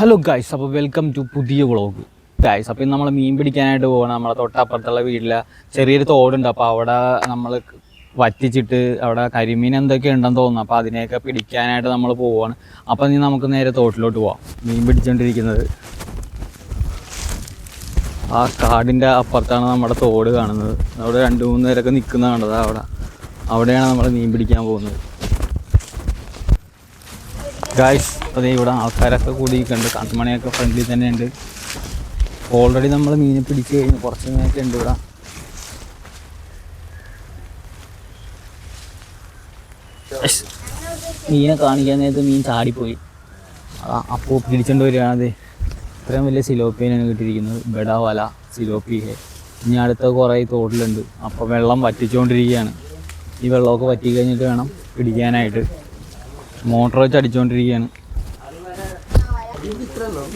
Hello guys, അപ്പോൾ welcome to പുതിയ vlog guys. അപ്പോൾ ഇന്ന് നമ്മൾ മീൻ പിടിക്കാനായിട്ട് പോകണം. നമ്മളെ തൊട്ടപ്പുറത്തുള്ള വീട്ടിലെ ചെറിയൊരു തോടുണ്ട്. അപ്പോൾ അവിടെ നമ്മൾ വറ്റിച്ചിട്ട് അവിടെ കരിമീൻ എന്തൊക്കെ ഉണ്ടെന്ന് തോന്നുന്നു. അപ്പോൾ അതിനെയൊക്കെ പിടിക്കാനായിട്ട് നമ്മൾ പോവുകയാണ്. അപ്പോൾ ഇനി നമുക്ക് നേരെ തോട്ടിലോട്ട് പോവാം. മീൻ പിടിച്ചുകൊണ്ടിരിക്കുന്നത് ആ കാടിൻ്റെ അപ്പുറത്താണ് നമ്മുടെ തോട് കാണുന്നത്. അവിടെ 2-3 പേരൊക്കെ നിൽക്കുന്ന കണ്ടത്. അവിടെയാണ് നമ്മൾ മീൻ പിടിക്കാൻ പോകുന്നത് ഗായ്സ്. അതേ ഇവിടെ ആൾക്കാരൊക്കെ കൂടിയിട്ടുണ്ട്. കൺമണിയൊക്കെ ഫ്രണ്ടിൽ തന്നെ ഉണ്ട്. ഓൾറെഡി നമ്മൾ മീനെ പിടിച്ച് കഴിഞ്ഞ് കുറച്ച് മീനൊക്കെ ഉണ്ട് ഇവിടെ. മീനെ കാണിക്കാൻ നേരത്ത് മീൻ ചാടിപ്പോയി. അപ്പോൾ പിടിച്ചുകൊണ്ട് വരികയാണത്. ഇത്രയും വലിയ സിലോപ്പിയാണ് കിട്ടിയിരിക്കുന്നത്. ബെഡാവല സിലോപ്പിയെ. ഇനി അടുത്ത കുറേ തോട്ടിലുണ്ട്. അപ്പോൾ വെള്ളം വറ്റിച്ചുകൊണ്ടിരിക്കുകയാണ്. ഈ വെള്ളമൊക്കെ വറ്റി കഴിഞ്ഞിട്ട് വേണം പിടിക്കാനായിട്ട്. മോട്ടർ വെച്ച് അടിച്ചുകൊണ്ടിരിക്കുകയാണ്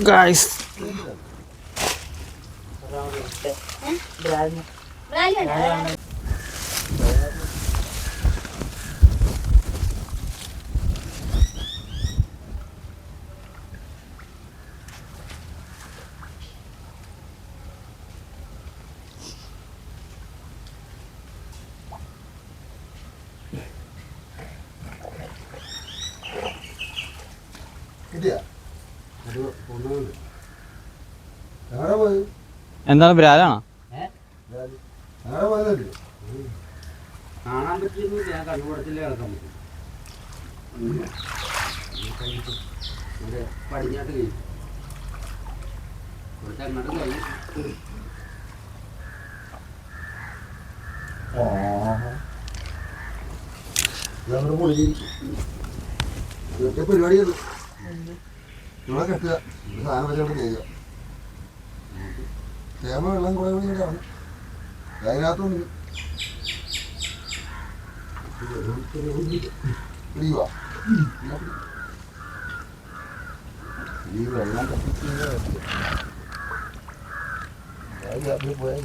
ഗായ്സ്. എന്താണ് ബ്രാലാണോ? കാണാൻ പറ്റിയൊന്നും ഞാൻ കണ്ണുപടത്തിലേ കിടക്കാൻ പറ്റും. പടിഞ്ഞാട്ട് കഴിയും, ഇവിടുത്തെ അങ്ങോട്ട് കഴിയും. പരിപാടിയാണ് നമ്മളെ കെട്ടുക, സാധനം വെച്ചോണ്ട് ചെയ്യുക. തേമ വെള്ളം കുറെ വേണ്ടിയിട്ടാണ് അതിനകത്തുണ്ട് പിടിക്കുക. ഈ വെള്ളം പോയാൽ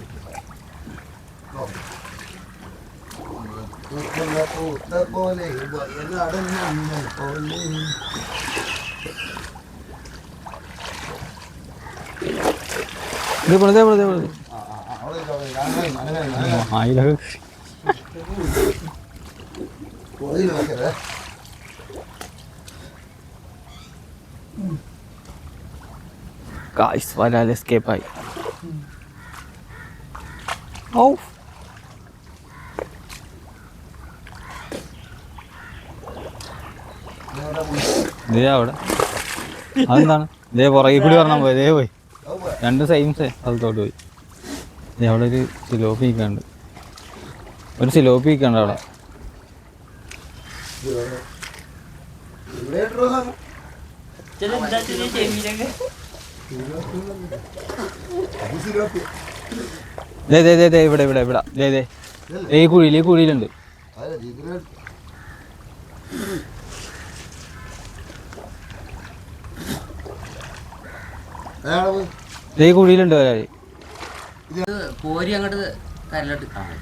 പോലെ ഗായ്സ് വരാൽ എസ്കേപ്പായി. ഓ ഇതേ അവിടെ അതെന്താണ്? ഇതേ പുറകിൽ കൂടി പറഞ്ഞാൽ പോയി. ഇതേ പോയി, 2 സെയിം സ്ഥലത്തോട്ട് പോയി. അവിടെ ഒരു സിലോപ്പി നിൽക്കുന്നുണ്ട്. ഒരു സിലോപ്പി നിൽക്കുന്നുണ്ട് അവിടെ. ഇവിടെ ഇവിടെ ഇവിടെ ഇവിടെ ഈ കുഴിയിലുണ്ട്. ഈ കുഴിയിലുണ്ട് ഒരാൾ. കോരി അങ്ങോട്ട് കരലോട്ട് കാണാം.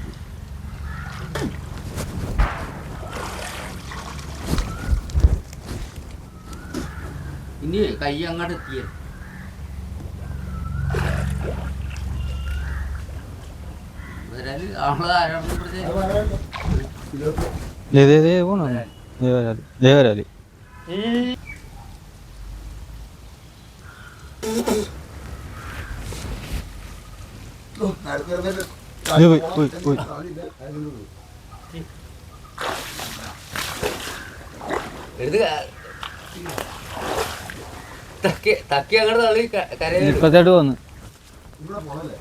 ഇനി കൈ അങ്ങോട്ട് എത്തിയ വരാല്. തക്കി അങ്ങോട്ട് തള്ളി ഇപ്പത്തേട്ട് വന്ന്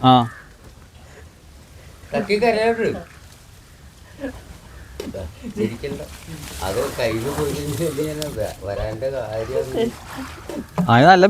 ആ തക്കി കരയോട്ട് ചിരിക്കണ്ട. അത് കയ്യിൽ പോയി വരാൻ്റെ കാര്യം. നല്ല